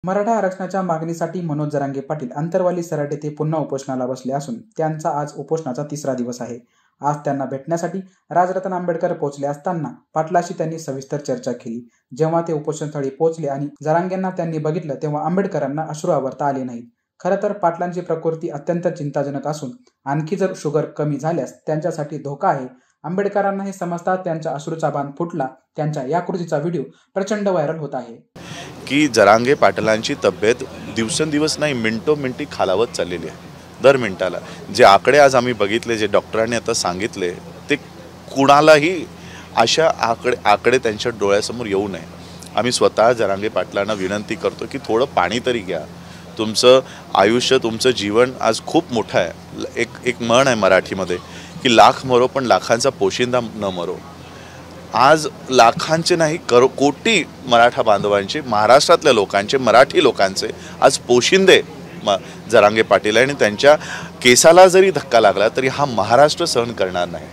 मराठा आरक्षणाच्या मागणीसाठी मनोज जरांगे पाटील अंतरवाली सराट येथे पुन्हा उपोषणाला बसले असून त्यांचा आज उपोषणाचा 3रा दिवस आहे। आज त्यांना भेटण्यासाठी राजरत्न आंबेडकर पोहोचले असताना पाटलाशी त्यांनी सविस्तर चर्चा केली। जेव्हा ते उपोषणस्थळी पोहोचले आणि जरांगेंना त्यांनी बघितलं तेव्हा आंबेडकरांना अश्रू आवरता आले नाहीत। खरं तर पाटलांची प्रकृती अत्यंत चिंताजनक असून आणखी जर शुगर कमी झाल्यास त्यांच्यासाठी धोका आहे। आंबेडकरांना हे समजतात त्यांच्या अश्रूचा बांध फुटला। त्यांच्या या कृतीचा व्हिडिओ प्रचंड व्हायरल होत आहे की जरांगे पाटलांची तब्येत दिवसेंदिवस नाही मिनिटोमिनिटी खालावत चाललेली आहे। दर मिनिटाला जे आकडे आज आम्ही बघितले, जे डॉक्टरांनी आता सांगितले, ते कुणालाही अशा आकडे त्यांच्या डोळ्यासमोर येऊ नये। आम्ही स्वतः जरांगे पाटलांना विनंती करतो की थोडं पाणी तरी घ्या। तुमचं आयुष्य, तुमचं जीवन आज खूप मोठं आहे। एक म्हण आहे मराठीमध्ये की लाख मरो पण लाखांचा पोशिंदा न मरो। आज लाखांचे नाही कोटी मराठा बांधवांचे, महाराष्ट्रातल्या लोकांचे, मराठी लोकांचे आज पोशिंदे जरांगे पाटील आणि त्यांच्या केसाला जरी धक्का लागला तरी हा महाराष्ट्र सहन करणार नाही।